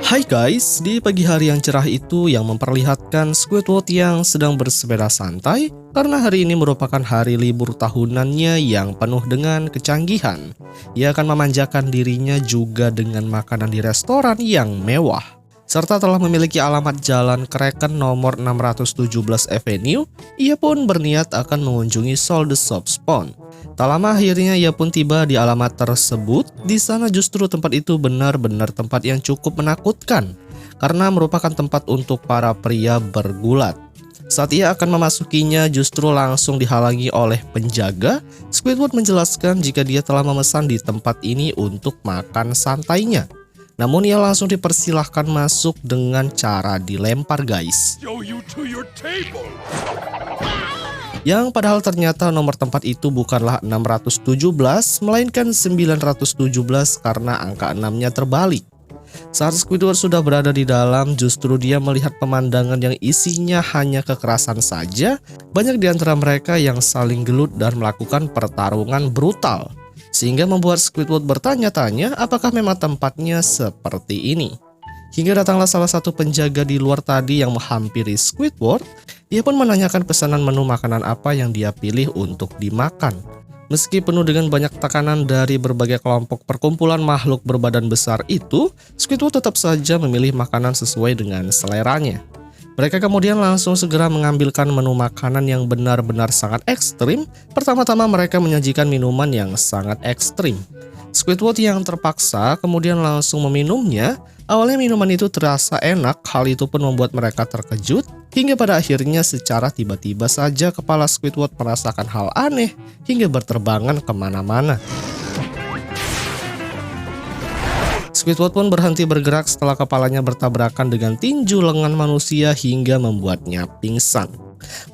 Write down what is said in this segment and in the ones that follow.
Hai guys, di pagi hari yang cerah itu yang memperlihatkan Squidward yang sedang bersepeda santai karena hari ini merupakan hari libur tahunannya yang penuh dengan kecanggihan. Ia akan memanjakan dirinya juga dengan makanan di restoran yang mewah. Serta telah memiliki alamat Jalan Kraken nomor 617 Avenue, ia pun berniat akan mengunjungi Sol the Soap Spawn. Tak lama akhirnya ia pun tiba di alamat tersebut. Di sana justru tempat itu benar-benar tempat yang cukup menakutkan karena merupakan tempat untuk para pria bergulat. Saat ia akan memasukinya justru langsung dihalangi oleh penjaga. Squidward menjelaskan jika dia telah memesan di tempat ini untuk makan santainya. Namun ia langsung dipersilahkan masuk dengan cara dilempar guys. Yang padahal ternyata nomor tempat itu bukanlah 617, melainkan 917 karena angka 6-nya terbalik. Saat Squidward sudah berada di dalam, justru dia melihat pemandangan yang isinya hanya kekerasan saja. Banyak di antara mereka yang saling gelut dan melakukan pertarungan brutal. Sehingga membuat Squidward bertanya-tanya apakah memang tempatnya seperti ini. Hingga datanglah salah satu penjaga di luar tadi yang menghampiri Squidward. Ia pun menanyakan pesanan menu makanan apa yang dia pilih untuk dimakan. Meski penuh dengan banyak tekanan dari berbagai kelompok perkumpulan makhluk berbadan besar itu, Squidward tetap saja memilih makanan sesuai dengan seleranya. Mereka kemudian langsung segera mengambilkan menu makanan yang benar-benar sangat ekstrim. Pertama-tama mereka menyajikan minuman yang sangat ekstrim. Squidward yang terpaksa kemudian langsung meminumnya. Awalnya minuman itu terasa enak, hal itu pun membuat mereka terkejut. Hingga pada akhirnya secara tiba-tiba saja kepala Squidward merasakan hal aneh hingga berterbangan kemana-mana. Squidward pun berhenti bergerak setelah kepalanya bertabrakan dengan tinju lengan manusia hingga membuatnya pingsan.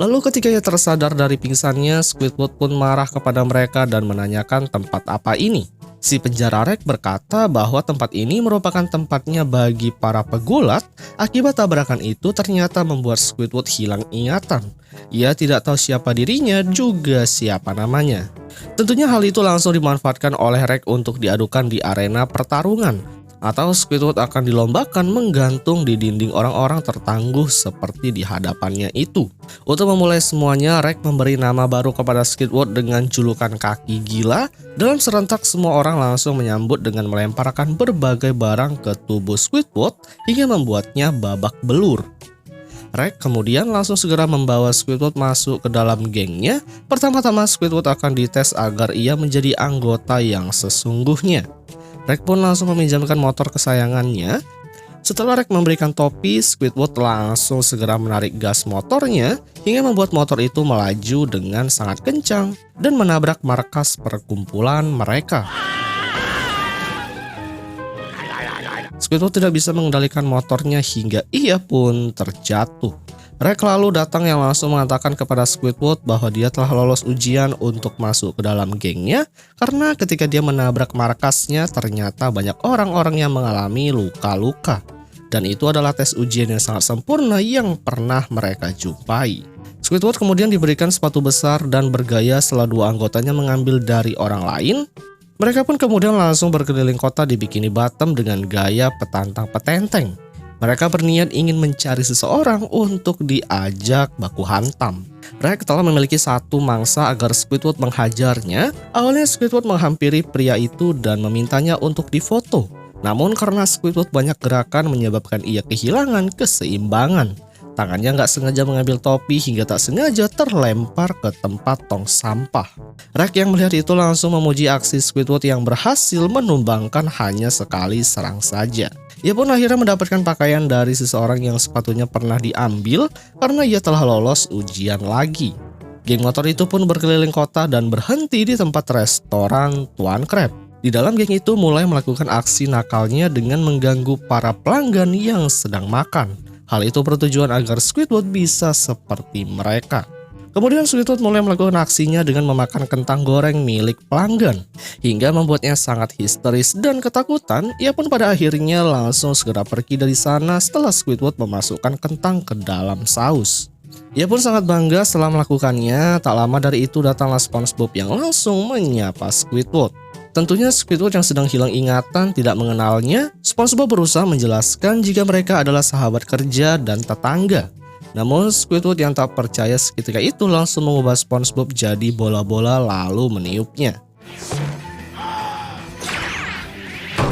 Lalu ketika ia tersadar dari pingsannya, Squidward pun marah kepada mereka dan menanyakan tempat apa ini. Si penjara Rex berkata bahwa tempat ini merupakan tempatnya bagi para pegulat. Akibat tabrakan itu ternyata membuat Squidward hilang ingatan. Ia tidak tahu siapa dirinya juga siapa namanya. Tentunya hal itu langsung dimanfaatkan oleh Rex untuk diadukan di arena pertarungan. Atau Squidward akan dilombakan menggantung di dinding orang-orang tertangguh seperti di hadapannya itu. Untuk memulai semuanya, Rex memberi nama baru kepada Squidward dengan julukan kaki gila. Dalam serentak semua orang langsung menyambut dengan melemparkan berbagai barang ke tubuh Squidward hingga membuatnya babak belur. Rex kemudian langsung segera membawa Squidward masuk ke dalam gengnya. Pertama-tama Squidward akan dites agar ia menjadi anggota yang sesungguhnya. Rex pun langsung meminjamkan motor kesayangannya. Setelah Rex memberikan topi, Squidward langsung segera menarik gas motornya hingga membuat motor itu melaju dengan sangat kencang dan menabrak markas perkumpulan mereka. Squidward tidak bisa mengendalikan motornya hingga ia pun terjatuh. Rex lalu datang yang langsung mengatakan kepada Squidward bahwa dia telah lolos ujian untuk masuk ke dalam gengnya karena ketika dia menabrak markasnya ternyata banyak orang-orang yang mengalami luka-luka. Dan itu adalah tes ujian yang sangat sempurna yang pernah mereka jumpai. Squidward kemudian diberikan sepatu besar dan bergaya setelah dua anggotanya mengambil dari orang lain. Mereka pun kemudian langsung berkeliling kota di Bikini Bottom dengan gaya petantang petenteng. Mereka berniat ingin mencari seseorang untuk diajak baku hantam. Rex telah memiliki satu mangsa agar Squidward menghajarnya. Awalnya Squidward menghampiri pria itu dan memintanya untuk difoto. Namun karena Squidward banyak gerakan menyebabkan ia kehilangan keseimbangan. Tangannya nggak sengaja mengambil topi hingga tak sengaja terlempar ke tempat tong sampah. Rex yang melihat itu langsung memuji aksi Squidward yang berhasil menumbangkan hanya sekali serang saja. Ia pun akhirnya mendapatkan pakaian dari seseorang yang sepatunya pernah diambil karena ia telah lolos ujian lagi. Geng motor itu pun berkeliling kota dan berhenti di tempat restoran Tuan Crab. Di dalam geng itu mulai melakukan aksi nakalnya dengan mengganggu para pelanggan yang sedang makan. Hal itu bertujuan agar Squidward bisa seperti mereka. Kemudian Squidward mulai melakukan aksinya dengan memakan kentang goreng milik pelanggan. Hingga membuatnya sangat histeris dan ketakutan, ia pun pada akhirnya langsung segera pergi dari sana setelah Squidward memasukkan kentang ke dalam saus. Ia pun sangat bangga setelah melakukannya. Tak lama dari itu datanglah SpongeBob yang langsung menyapa Squidward. Tentunya Squidward yang sedang hilang ingatan tidak mengenalnya. SpongeBob berusaha menjelaskan jika mereka adalah sahabat kerja dan tetangga. Namun Squidward yang tak percaya seketika itu langsung mengubah SpongeBob jadi bola-bola lalu meniupnya.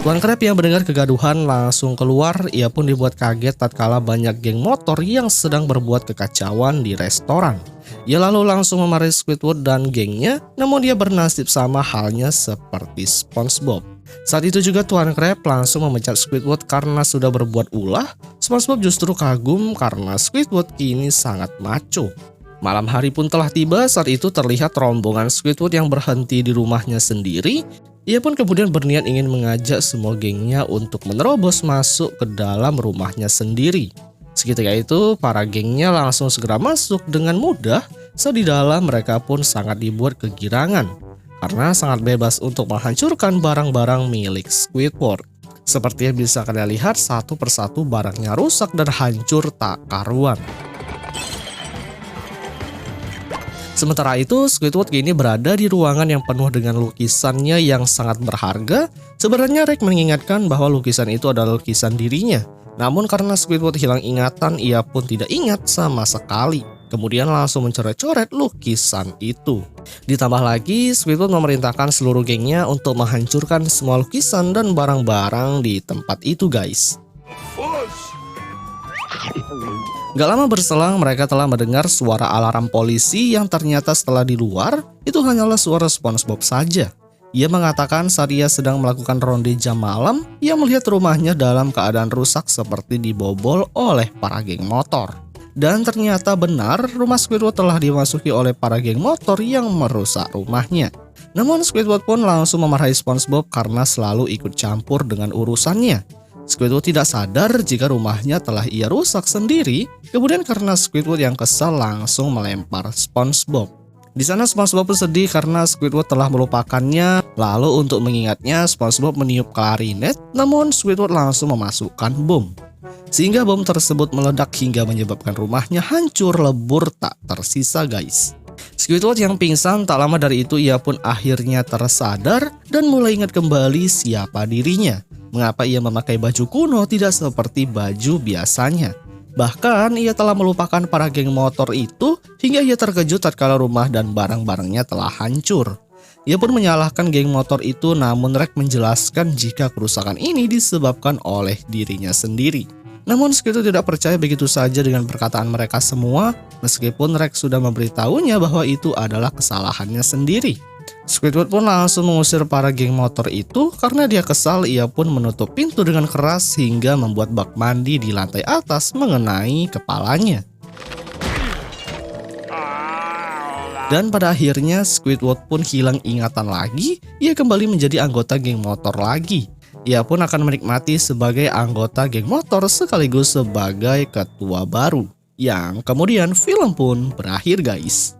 Tuan Crab yang mendengar kegaduhan langsung keluar. Ia pun dibuat kaget tatkala banyak geng motor yang sedang berbuat kekacauan di restoran. Ia lalu langsung memarahi Squidward dan gengnya, namun dia bernasib sama halnya seperti SpongeBob. Saat itu juga Tuan Crab langsung memecat Squidward karena sudah berbuat ulah. SpongeBob justru kagum karena Squidward kini sangat maco. Malam hari pun telah tiba. Saat itu terlihat rombongan Squidward yang berhenti di rumahnya sendiri. Ia pun kemudian berniat ingin mengajak semua gengnya untuk menerobos masuk ke dalam rumahnya sendiri. Seketika itu para gengnya langsung segera masuk dengan mudah. Saat di dalam mereka pun sangat dibuat kegirangan karena sangat bebas untuk menghancurkan barang-barang milik Squidward. Seperti yang bisa kalian lihat, satu persatu barangnya rusak dan hancur tak karuan. Sementara itu, Squidward kini berada di ruangan yang penuh dengan lukisannya yang sangat berharga. Sebenarnya Rex mengingatkan bahwa lukisan itu adalah lukisan dirinya. Namun karena Squidward hilang ingatan, ia pun tidak ingat sama sekali. Kemudian langsung mencoret-coret lukisan itu. Ditambah lagi, Squidward memerintahkan seluruh gengnya untuk menghancurkan semua lukisan dan barang-barang di tempat itu, guys. Gak lama berselang mereka telah mendengar suara alarm polisi yang ternyata setelah di luar itu hanyalah suara SpongeBob saja. Ia mengatakan saat ia sedang melakukan ronde jam malam, ia melihat rumahnya dalam keadaan rusak seperti dibobol oleh para geng motor. Dan ternyata benar, rumah Squidward telah dimasuki oleh para geng motor yang merusak rumahnya. Namun Squidward pun langsung memarahi SpongeBob karena selalu ikut campur dengan urusannya. Squidward tidak sadar jika rumahnya telah ia rusak sendiri. Kemudian karena Squidward yang kesal langsung melempar SpongeBob. Di sana SpongeBob pun sedih karena Squidward telah melupakannya. Lalu untuk mengingatnya, SpongeBob meniup klarinet, namun Squidward langsung memasukkan bom. Sehingga bom tersebut meledak hingga menyebabkan rumahnya hancur lebur tak tersisa, guys. Squidward yang pingsan, tak lama dari itu ia pun akhirnya tersadar dan mulai ingat kembali siapa dirinya. Mengapa ia memakai baju kuno tidak seperti baju biasanya. Bahkan ia telah melupakan para geng motor itu hingga ia terkejut tatkala rumah dan barang-barangnya telah hancur. Ia pun menyalahkan geng motor itu, namun Rex menjelaskan jika kerusakan ini disebabkan oleh dirinya sendiri. Namun Squidward tidak percaya begitu saja dengan perkataan mereka semua, meskipun Rex sudah memberitahunya bahwa itu adalah kesalahannya sendiri. Squidward pun langsung mengusir para geng motor itu. Karena dia kesal, ia pun menutup pintu dengan keras hingga membuat bak mandi di lantai atas mengenai kepalanya. Dan pada akhirnya Squidward pun hilang ingatan lagi. Ia kembali menjadi anggota geng motor lagi. Ia pun akan menikmati sebagai anggota geng motor sekaligus sebagai ketua baru. Yang kemudian film pun berakhir, guys.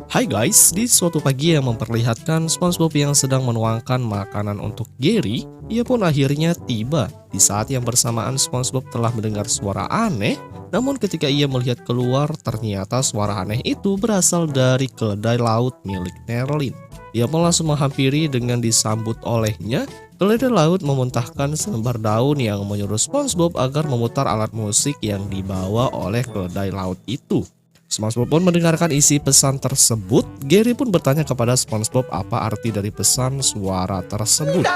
Hai guys, di suatu pagi yang memperlihatkan SpongeBob yang sedang menuangkan makanan untuk Gary, ia pun akhirnya tiba. Di saat yang bersamaan SpongeBob telah mendengar suara aneh, namun ketika ia melihat keluar, ternyata suara aneh itu berasal dari keledai laut milik Nerlin. Ia pun langsung menghampiri dengan disambut olehnya. Keledai laut memuntahkan selembar daun yang menyuruh SpongeBob agar memutar alat musik yang dibawa oleh keledai laut itu. SpongeBob pun mendengarkan isi pesan tersebut. Gary pun bertanya kepada SpongeBob apa arti dari pesan suara tersebut.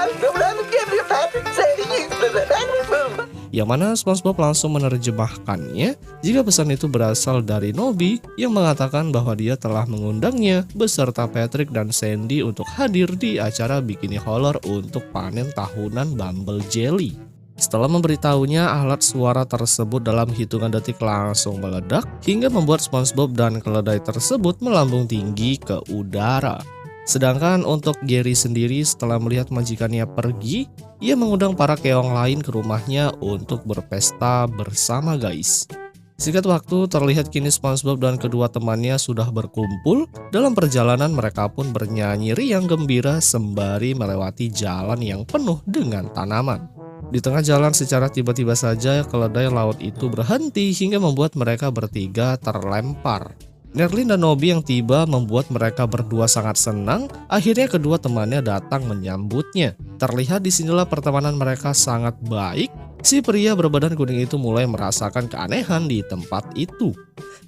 Yang mana SpongeBob langsung menerjemahkannya jika pesan itu berasal dari Nobby yang mengatakan bahwa dia telah mengundangnya beserta Patrick dan Sandy untuk hadir di acara Bikini Holler untuk panen tahunan Bumble Jelly. Setelah memberitahunya, alat suara tersebut dalam hitungan detik langsung meledak hingga membuat SpongeBob dan keledai tersebut melambung tinggi ke udara. Sedangkan untuk Gary sendiri, setelah melihat majikannya pergi, ia mengundang para keong lain ke rumahnya untuk berpesta bersama, guys. Singkat waktu, terlihat kini SpongeBob dan kedua temannya sudah berkumpul. Dalam perjalanan mereka pun bernyanyi riang gembira sembari melewati jalan yang penuh dengan tanaman. Di tengah jalan secara tiba-tiba saja keledai laut itu berhenti hingga membuat mereka bertiga terlempar. Nerlin dan Nobby yang tiba membuat mereka berdua sangat senang. Akhirnya kedua temannya datang menyambutnya. Terlihat disinilah pertemanan mereka sangat baik. Si pria berbadan kuning itu mulai merasakan keanehan di tempat itu.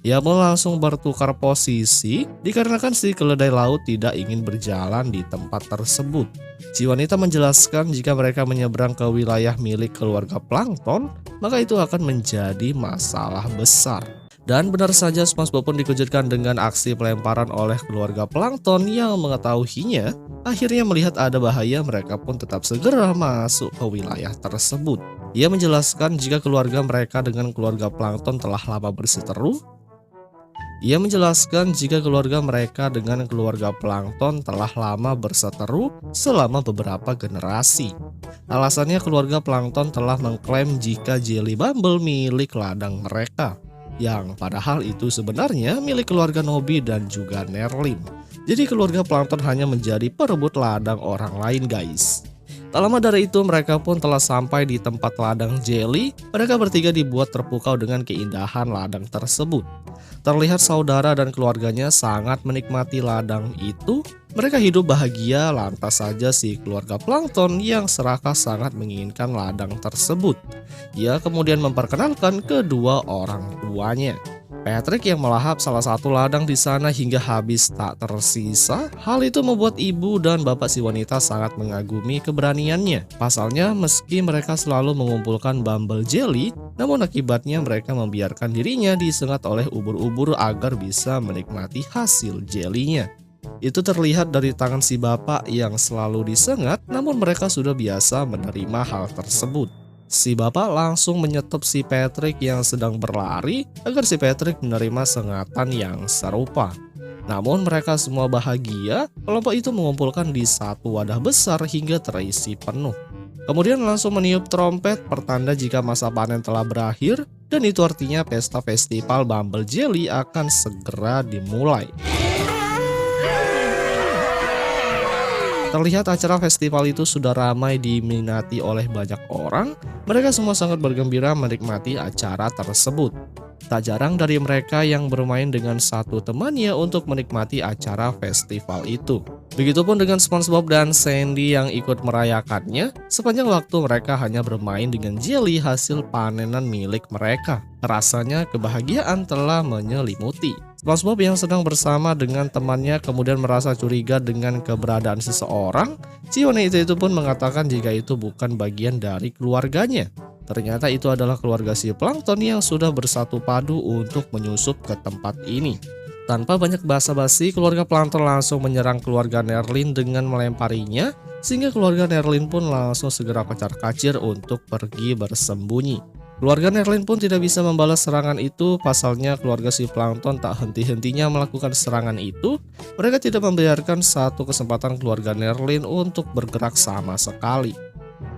Ia pun langsung bertukar posisi dikarenakan si keledai laut tidak ingin berjalan di tempat tersebut. Si wanita menjelaskan jika mereka menyeberang ke wilayah milik keluarga plankton, maka itu akan menjadi masalah besar. Dan benar saja SpongeBob pun dikejutkan dengan aksi pelemparan oleh keluarga plankton yang mengetahuinya. Akhirnya melihat ada bahaya, mereka pun tetap segera masuk ke wilayah tersebut. Ia menjelaskan jika keluarga mereka dengan keluarga plankton telah lama berseteru. Selama beberapa generasi. Alasannya keluarga plankton telah mengklaim jika Jelly Bumble milik ladang mereka, yang padahal itu sebenarnya milik keluarga Nobby dan juga Nerlin. Jadi keluarga plankton hanya menjadi perebut ladang orang lain, guys. Tak lama dari itu mereka pun telah sampai di tempat ladang Jelly. Mereka bertiga dibuat terpukau dengan keindahan ladang tersebut. Terlihat saudara dan keluarganya sangat menikmati ladang itu. Mereka hidup bahagia, lantas saja si keluarga plankton yang serakah sangat menginginkan ladang tersebut. Ia kemudian memperkenalkan kedua orang tuanya. Patrick yang melahap salah satu ladang di sana hingga habis tak tersisa. Hal itu membuat ibu dan bapak si wanita sangat mengagumi keberaniannya. Pasalnya meski mereka selalu mengumpulkan Bumble Jelly, namun akibatnya mereka membiarkan dirinya disengat oleh ubur-ubur agar bisa menikmati hasil jelinya. Itu terlihat dari tangan si bapak yang selalu disengat, namun mereka sudah biasa menerima hal tersebut. Si bapak langsung menyetop si Patrick yang sedang berlari agar si Patrick menerima sengatan yang serupa. Namun mereka semua bahagia. Kelompok itu mengumpulkan di satu wadah besar hingga terisi penuh. Kemudian langsung meniup trompet pertanda jika masa panen telah berakhir, dan itu artinya pesta festival Bumble Jelly akan segera dimulai. Terlihat acara festival itu sudah ramai diminati oleh banyak orang. Mereka semua sangat bergembira menikmati acara tersebut. Tak jarang dari mereka yang bermain dengan satu temannya untuk menikmati acara festival itu. Begitupun dengan SpongeBob dan Sandy yang ikut merayakannya. Sepanjang waktu mereka hanya bermain dengan jelly hasil panenan milik mereka. Rasanya kebahagiaan telah menyelimuti. SpongeBob yang sedang bersama dengan temannya kemudian merasa curiga dengan keberadaan seseorang. Si wanita itu pun mengatakan jika itu bukan bagian dari keluarganya. Ternyata itu adalah keluarga si plankton yang sudah bersatu padu untuk menyusup ke tempat ini. Tanpa banyak basa-basi, keluarga plankton langsung menyerang keluarga Nerlin dengan melemparinya, sehingga keluarga Nerlin pun langsung segera kocar-kacir untuk pergi bersembunyi. Keluarga Nerlin pun tidak bisa membalas serangan itu, pasalnya keluarga si plankton tak henti-hentinya melakukan serangan itu. Mereka tidak membiarkan satu kesempatan keluarga Nerlin untuk bergerak sama sekali.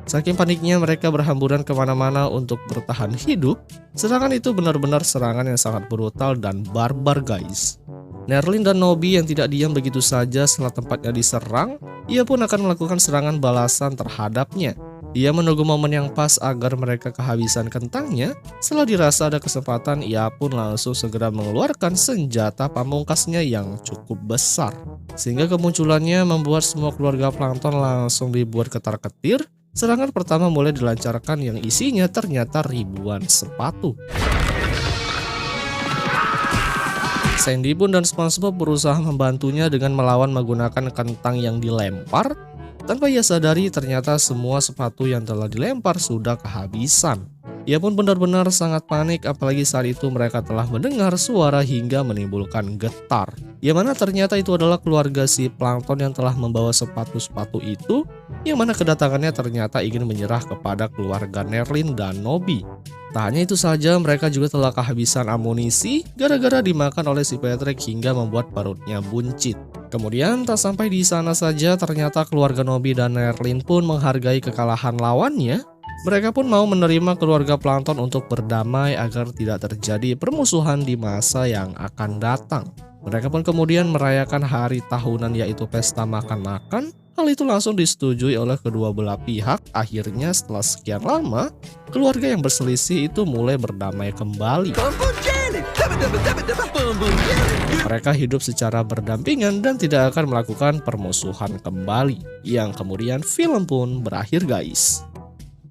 Saking paniknya mereka berhamburan kemana-mana untuk bertahan hidup. Serangan itu benar-benar serangan yang sangat brutal dan barbar, guys. Nerlin dan Nobby yang tidak diam begitu saja setelah tempatnya diserang, ia pun akan melakukan serangan balasan terhadapnya. Ia menunggu momen yang pas agar mereka kehabisan kentangnya. Setelah dirasa ada kesempatan, ia pun langsung segera mengeluarkan senjata pamungkasnya yang cukup besar. Sehingga kemunculannya membuat semua keluarga plankton langsung dibuat ketar-ketir. Serangan pertama mulai dilancarkan yang isinya ternyata ribuan sepatu. Sandy pun dan SpongeBob berusaha membantunya dengan melawan menggunakan kentang yang dilempar. Tanpa ia sadari ternyata semua sepatu yang telah dilempar sudah kehabisan. Ia pun benar-benar sangat panik, apalagi saat itu mereka telah mendengar suara hingga menimbulkan getar. Yang mana ternyata itu adalah keluarga si plankton yang telah membawa sepatu-sepatu itu, yang mana kedatangannya ternyata ingin menyerah kepada keluarga Nerlin dan Nobby. Tak hanya itu saja, mereka juga telah kehabisan amunisi gara-gara dimakan oleh si Patrick hingga membuat perutnya buncit. Kemudian tak sampai di sana saja, ternyata keluarga Nobby dan Nerlin pun menghargai kekalahan lawannya. Mereka pun mau menerima keluarga plankton untuk berdamai agar tidak terjadi permusuhan di masa yang akan datang. Mereka pun kemudian merayakan hari tahunan yaitu pesta makan-makan. Hal itu langsung disetujui oleh kedua belah pihak. Akhirnya setelah sekian lama, keluarga yang berselisih itu mulai berdamai kembali. Mereka hidup secara berdampingan dan tidak akan melakukan permusuhan kembali. Yang kemudian film pun berakhir guys.